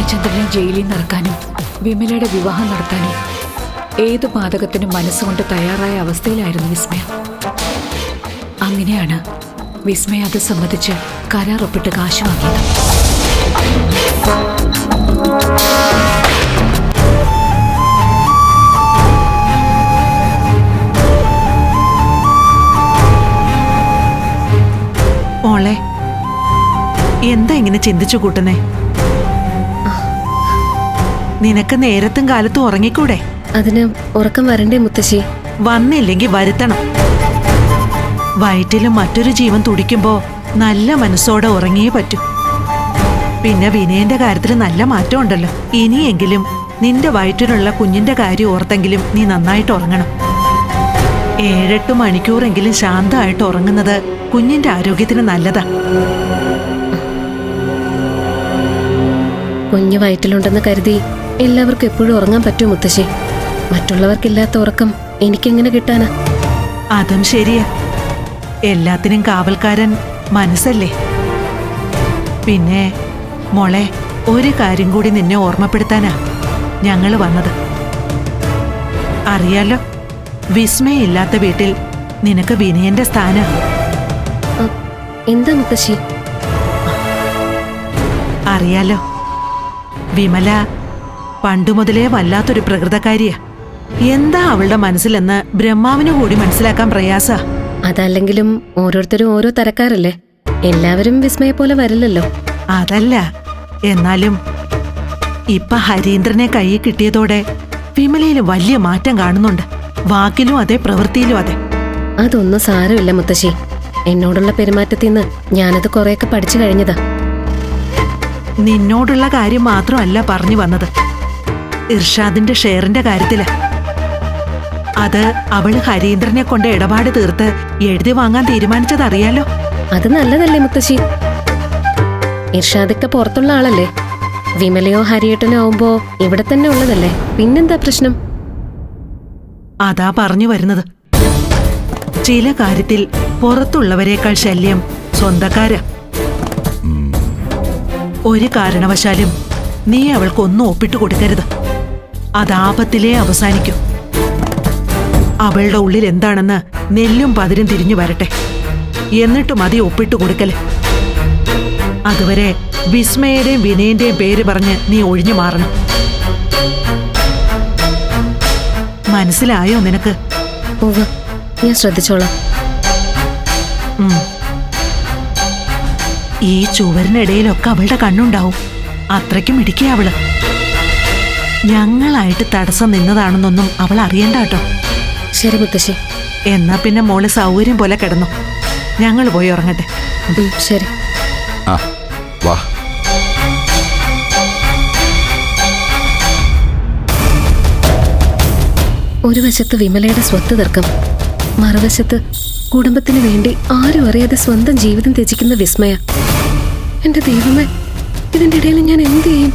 ജയചന്ദ്രനെ ജയിലിൽ നിന്ന് ഇറക്കാനും വിമലയുടെ വിവാഹം നടത്താനും ഏതു പാതകത്തിനും മനസ്സുകൊണ്ട് തയ്യാറായ അവസ്ഥയിലായിരുന്നു വിസ്മയ. അങ്ങനെയാണ് വിസ്മയ അത് സമ്മതിച്ച് കരാർ ഒപ്പിട്ട് കാശ് വാങ്ങിയത്. മോളെ, എന്താ ഇങ്ങനെ ചിന്തിച്ചു കൂട്ടുന്നേ? നിനക്ക് നേരത്തും കാലത്തും ഉറങ്ങിക്കൂടെ? അതിന് ഉറക്കം വരണ്ടേ മുത്തശ്ശി? വന്നില്ലെങ്കിൽ വരുത്തണം. വയറ്റിലും മറ്റൊരു ജീവൻ തുടിക്കുമ്പോ നല്ല മനസ്സോടെ ഉറങ്ങിയേ പറ്റൂ. പിന്നെ വിനയന്റെ കാര്യത്തിൽ നല്ല മാറ്റം ഉണ്ടല്ലോ. ഇനിയെങ്കിലും നിന്റെ വയറ്റിലുള്ള കുഞ്ഞിന്റെ കാര്യം ഓർത്തെങ്കിലും നീ നന്നായിട്ട് ഉറങ്ങണം. 7-8 മണിക്കൂറെങ്കിലും ശാന്തമായിട്ട് ഉറങ്ങുന്നത് കുഞ്ഞിന്റെ ആരോഗ്യത്തിന് നല്ലതാ. കുഞ്ഞു വയറ്റിലുണ്ടെന്ന് കരുതി എല്ലാവർക്കും എപ്പോഴും ഉറങ്ങാൻ പറ്റൂ മുത്തശ്ശി? മറ്റുള്ളവർക്കില്ലാത്ത ഉറക്കം എനിക്കെങ്ങനെ കിട്ടാനാ? അതും ശരിയാ. എല്ലാത്തിനും കാവൽക്കാരൻ മനസ്സല്ലേ. പിന്നെ മോളെ, ഒരു കാര്യം കൂടി നിന്നെ ഓർമ്മപ്പെടുത്താനാ ഞങ്ങള് വന്നത്. അറിയാലോ, വിസ്മയില്ലാത്ത വീട്ടിൽ നിനക്ക് വിനയന്റെ സ്ഥാനം. എന്താ മുത്തശ്ശി? അറിയാലോ, വിമല പണ്ടുമുതലേ വല്ലാത്തൊരു പ്രകൃതക്കാരിയാ. എന്താ അവളുടെ മനസ്സിലെന്ന് ബ്രഹ്മാവിന് കൂടി മനസ്സിലാക്കാൻ പ്രയാസ. അതല്ലെങ്കിലും ഓരോരുത്തരും ഓരോ തരക്കാരല്ലേ. എല്ലാവരും വിസ്മയെ പോലെ വരില്ലല്ലോ. അതല്ല, എന്നാലും ഇപ്പൊ ഹരീന്ദ്രനെ കയ്യിൽ കിട്ടിയതോടെ വിമലയിൽ വലിയ മാറ്റം കാണുന്നുണ്ട്. വാക്കിലും അതെ, പ്രവൃത്തിയിലും അതെ. അതൊന്നും സാരമില്ല മുത്തശ്ശി. എന്നോടുള്ള പെരുമാറ്റത്തിൽ നിന്ന് ഞാനത് കുറെയൊക്കെ പഠിച്ചു കഴിഞ്ഞതാ. നിന്നോടുള്ള കാര്യം മാത്രമല്ല പറഞ്ഞു വന്നത്, ഇർഷാദിന്റെ ഷെയറിന്റെ കാര്യത്തില്. അത് അവള് ഹരീന്ദ്രനെ കൊണ്ട് ഇടപാട് തീർത്ത് എഴുതി വാങ്ങാൻ തീരുമാനിച്ചതറിയാലോ. അത് നല്ലതല്ലേ മുത്തശ്ശി? ഇർഷാദൊക്കെ പുറത്തുള്ള ആളല്ലേ. വിമലയോ ഹരിയേട്ടനോ ആവുമ്പോ ഇവിടെ തന്നെ ഉള്ളതല്ലേ. പിന്നെന്താ പ്രശ്നം? അതാ പറഞ്ഞു വരുന്നത്. ചില കാര്യത്തിൽ പുറത്തുള്ളവരെക്കാൾ ശല്യം സ്വന്തക്കാരാ. ഒരു കാരണവശാലും നീ അവൾക്കൊന്നും ഒപ്പിട്ട് കൊടുക്കരുത്. അതാപത്തിലേ അവസാനിക്കും. അവളുടെ ഉള്ളിൽ എന്താണെന്ന് നെല്ലും പതിരും തിരിഞ്ഞു വരട്ടെ. എന്നിട്ട് മതി ഒപ്പിട്ട് കൊടുക്കല്. അതുവരെ വിസ്മയുടെയും വിനയന്റെയും പേര് പറഞ്ഞ് നീ ഒഴിഞ്ഞു മാറണം. മനസ്സിലായോ നിനക്ക്? ഞാൻ ശ്രദ്ധിച്ചോളാം. ഈ ചുവരിനിടയിലൊക്കെ അവളുടെ കണ്ണുണ്ടാവും. അത്രയ്ക്കും ഇടിക്കുക അവള്. ഞങ്ങളായിട്ട് തടസ്സം നിന്നതാണെന്നൊന്നും അവൾ അറിയണ്ട കേട്ടോ. ശരി മുത്തശ്ശി. എന്നാ പിന്നെ മോള് സൗകര്യം പോലെ കിടന്നു. ഞങ്ങൾ പോയി ഉറങ്ങട്ടെ. ശരി. വാ. ഒരു വശത്ത് വിമലയുടെ സ്വത്ത് തർക്കം, മറുവശത്ത് കുടുംബത്തിന് വേണ്ടി ആരും അറിയാതെ സ്വന്തം ജീവിതം ത്യജിക്കുന്ന വിസ്മയ. എന്റെ ദൈവമേ, ഇതിന്റെ ഇടയിൽ ഞാൻ എന്ത് ചെയ്യും?